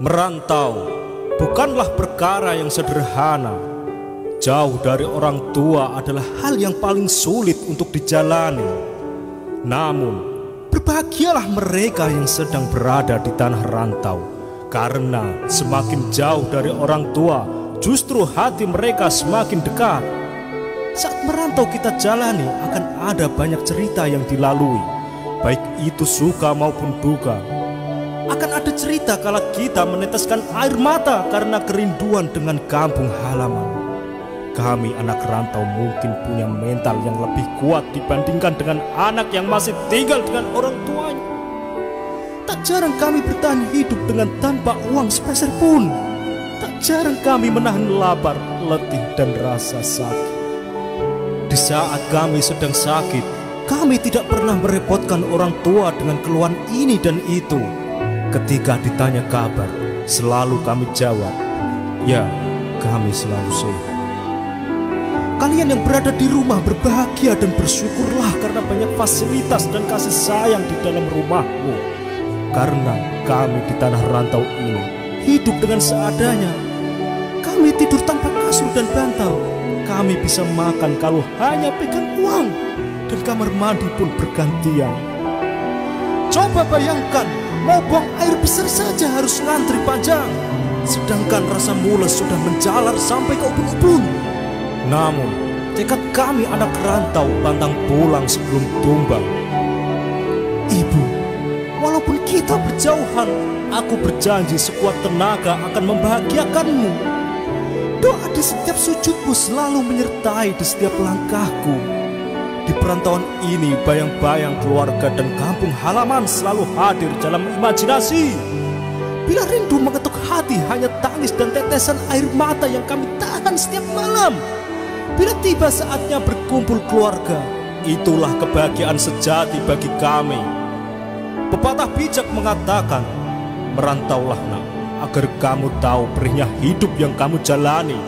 Merantau bukanlah perkara yang sederhana. Jauh dari orang tua adalah hal yang paling sulit untuk dijalani. Namun, berbahagialah mereka yang sedang berada di tanah rantau, karena semakin jauh dari orang tua, justru hati mereka semakin dekat. Saat merantau kita jalani akan ada banyak cerita yang dilalui, baik itu suka maupun duka. Akan ada cerita kala kita meneteskan air mata karena kerinduan dengan kampung halaman. Kami anak rantau mungkin punya mental yang lebih kuat dibandingkan dengan anak yang masih tinggal dengan orang tuanya. Tak jarang kami bertahan hidup dengan tanpa uang sepeser pun. Tak jarang kami menahan lapar, letih, dan rasa sakit. Di saat kami sedang sakit, kami tidak pernah merepotkan orang tua dengan keluhan ini dan itu. Ketika ditanya kabar, selalu kami jawab, ya, kami selalu sehat. Kalian yang berada di rumah berbahagia dan bersyukurlah karena banyak fasilitas dan kasih sayang di dalam rumahmu. Karena kami di tanah rantau ini hidup dengan seadanya. Kami tidur tanpa kasur dan bantal. Kami bisa makan kalau hanya pegang uang, dan kamar mandi pun bergantian. Coba bayangkan, mau buang air besar saja harus ngantri panjang, sedangkan rasa mules sudah menjalar sampai ke ubun-ubun. Namun, tekad kami anak rantau pantang pulang sebelum tumbang. Ibu, walaupun kita berjauhan, aku berjanji sekuat tenaga akan membahagiakanmu. Doa di setiap sujudmu selalu menyertai di setiap langkahku. Di perantauan ini, bayang-bayang keluarga dan kampung halaman selalu hadir dalam imajinasi. Bila rindu mengetuk hati, hanya tangis dan tetesan air mata yang kami tahan setiap malam. Bila tiba saatnya berkumpul keluarga, itulah kebahagiaan sejati bagi kami. Pepatah bijak mengatakan, merantaulah nak, agar kamu tahu perihnya hidup yang kamu jalani.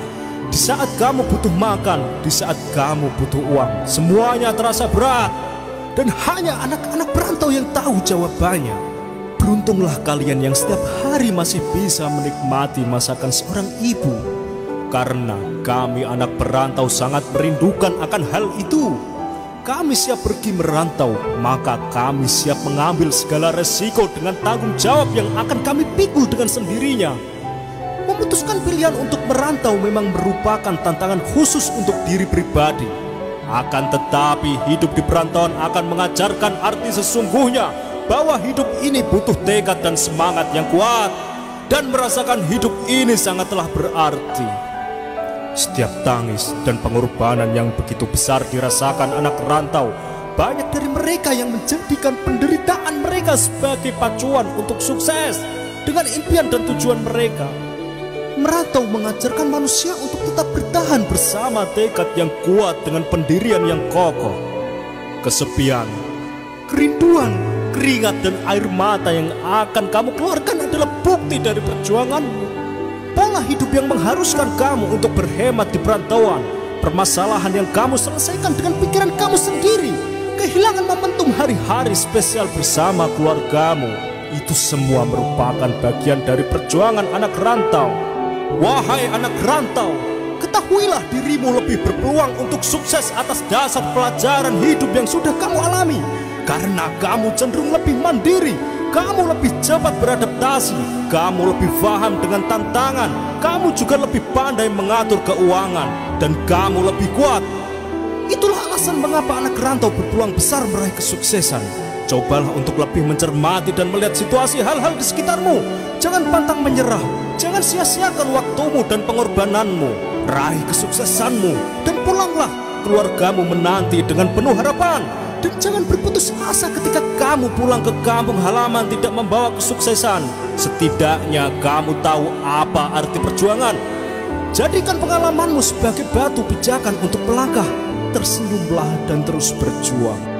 Di saat kamu butuh makan, di saat kamu butuh uang, semuanya terasa berat. Dan hanya anak-anak perantau yang tahu jawabannya. Beruntunglah kalian yang setiap hari masih bisa menikmati masakan seorang ibu. Karena kami anak perantau sangat merindukan akan hal itu. Kami siap pergi merantau, maka kami siap mengambil segala resiko dengan tanggung jawab yang akan kami pikul dengan sendirinya. Memutuskan pilihan untuk merantau memang merupakan tantangan khusus untuk diri pribadi. Akan tetapi hidup di perantauan akan mengajarkan arti sesungguhnya bahwa hidup ini butuh tekad dan semangat yang kuat. Dan merasakan hidup ini sangatlah berarti. Setiap tangis dan pengorbanan yang begitu besar dirasakan anak rantau, banyak dari mereka yang menjadikan penderitaan mereka sebagai pacuan untuk sukses dengan impian dan tujuan mereka. Merantau mengajarkan manusia untuk tetap bertahan bersama tekad yang kuat dengan pendirian yang kokoh. Kesepian, kerinduan, keringat, dan air mata yang akan kamu keluarkan adalah bukti dari perjuanganmu. Pola hidup yang mengharuskan kamu untuk berhemat di perantauan, permasalahan yang kamu selesaikan dengan pikiran kamu sendiri, kehilangan momentum hari-hari spesial bersama keluargamu, itu semua merupakan bagian dari perjuangan anak rantau. Wahai anak rantau, ketahuilah dirimu lebih berpeluang untuk sukses atas dasar pelajaran hidup yang sudah kamu alami. Karena kamu cenderung lebih mandiri, kamu lebih cepat beradaptasi, kamu lebih paham dengan tantangan, kamu juga lebih pandai mengatur keuangan, dan kamu lebih kuat. Itulah alasan mengapa anak rantau berpeluang besar meraih kesuksesan. Cobalah untuk lebih mencermati dan melihat situasi hal-hal di sekitarmu. Jangan pantang menyerah, jangan sia-siakan waktumu dan pengorbananmu. Raih kesuksesanmu dan pulanglah. Keluargamu menanti dengan penuh harapan. Dan jangan berputus asa ketika kamu pulang ke kampung halaman tidak membawa kesuksesan. Setidaknya kamu tahu apa arti perjuangan. Jadikan pengalamanmu sebagai batu pijakan untuk melangkah. Tersenyumlah dan terus berjuang.